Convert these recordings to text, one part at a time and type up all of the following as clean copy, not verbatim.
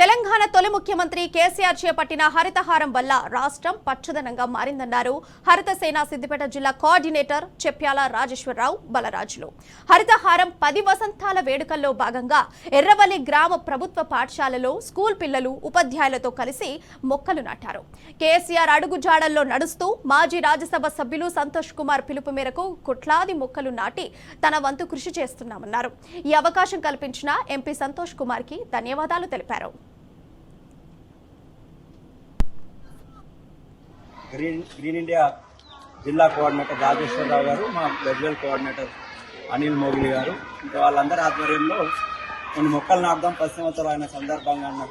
తెలంగాణ తొలి ముఖ్యమంత్రి కేసీఆర్ చేపట్టిన హరితహారం వల్ల రాష్ట్రం పచ్చదనంగా మారిందన్నారు హరితసేన సిద్దిపేట జిల్లా కోఆర్డినేటర్ చెప్యాల రాజేశ్వరరావు బలరాజులు. హరితహారం 10 వసంతాల వేడుకల్లో భాగంగా ఎర్రవల్లి గ్రామ ప్రభుత్వ పాఠశాలలో స్కూల్ పిల్లలు ఉపాధ్యాయులతో కలిసి మొక్కలు నాటారు. కేసీఆర్ అడుగుజాడల్లో నడుస్తూ మాజీ రాజ్యసభ సభ్యులు సంతోష్ కుమార్ పిలుపు మేరకు కోట్లాది మొక్కలు నాటి తన వంతు కృషి చేస్తున్నామన్నారు. ఈ అవకాశం కల్పించిన ఎంపీ సంతోష్ కుమార్ కి ధన్యవాదాలు తెలిపారు. గ్రీన్ ఇండియా జిల్లా కోఆర్డినేటర్ రాజేశ్వరరావు గారు, మా గజ్వేల్ కోఆర్డినేటర్ అనిల్ మోగిలి గారు, ఇంకా వాళ్ళందరి ఆధ్వర్యంలో కొన్ని మొక్కలు నాటుదాం 10 సంవత్సరాలు అయిన సందర్భంగా అన్న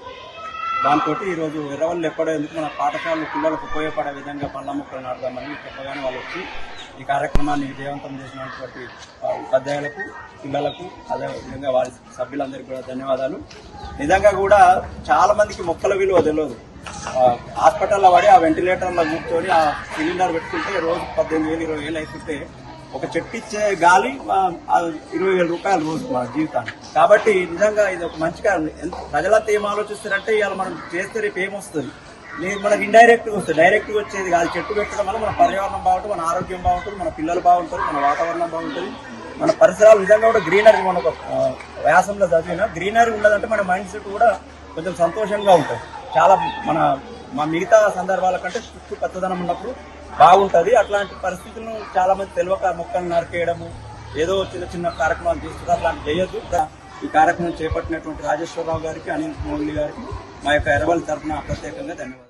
దాంతో ఈరోజు ఎర్రవల్లి ఎక్కడో ఎందుకు మన పాఠశాలలో పిల్లలకు ఉపయోగపడే విధంగా పళ్ళ మొక్కలు నాటుదామని చెప్పగానే వాళ్ళు వచ్చి ఈ కార్యక్రమాన్ని విజయవంతం చేసినటువంటి ఉపాధ్యాయులకు, పిల్లలకు, అదేవిధంగా వారి సభ్యులందరికీ కూడా ధన్యవాదాలు. నిజంగా కూడా చాలా మందికి మొక్కల విలువ తెలియదు. హాస్పిటల్లో పడి ఆ వెంటిలేటర్లో కూర్చొని ఆ సిలిండర్ పెట్టుకుంటే రోజు 18,000 20,000 అవుతుంటే ఒక చెట్టు ఇచ్చే గాలి 20,000 రూపాయలు రోజు మన జీవితానికి. కాబట్టి నిజంగా ఇది ఒక మంచి కారణం. ప్రజలంతా ఏం ఆలోచిస్తారంటే ఇవాళ మనం చేస్తే రేపు ఏమొస్తుంది, మనకి ఇండైరెక్ట్గా వస్తుంది, డైరెక్ట్గా వచ్చేది కాదు. చెట్టు పెట్టడం వల్ల మన పర్యావరణం బాగుంటుంది, మన ఆరోగ్యం బాగుంటుంది, మన పిల్లలు బాగుంటారు, మన వాతావరణం బాగుంటుంది, మన పరిసరాలు నిజంగా కూడా గ్రీనరీ. మన ఒక వ్యాసంలో చదివిన గ్రీనరీ ఉండదంటే మన మైండ్ సెట్ కూడా కొంచెం సంతోషంగా ఉంటుంది. చాలా మా మిగతా సందర్భాల కంటే చుట్టూ పచ్చదనం ఉన్నప్పుడు బాగుంటుంది. అట్లాంటి పరిస్థితులను చాలా మంది తెలియక మొక్కలు నరికేయడము, ఏదో చిన్న చిన్న కార్యక్రమాలు చేస్తున్నారు, అట్లాంటి చేయొద్దు. ఈ కార్యక్రమం చేపట్టినటువంటి రాజేశ్వరరావు గారికి, అనిల్ మోగిలి గారికి మా యొక్క ఎర్రవల్లి తరఫున ప్రత్యేకంగా ధన్యవాదాలు.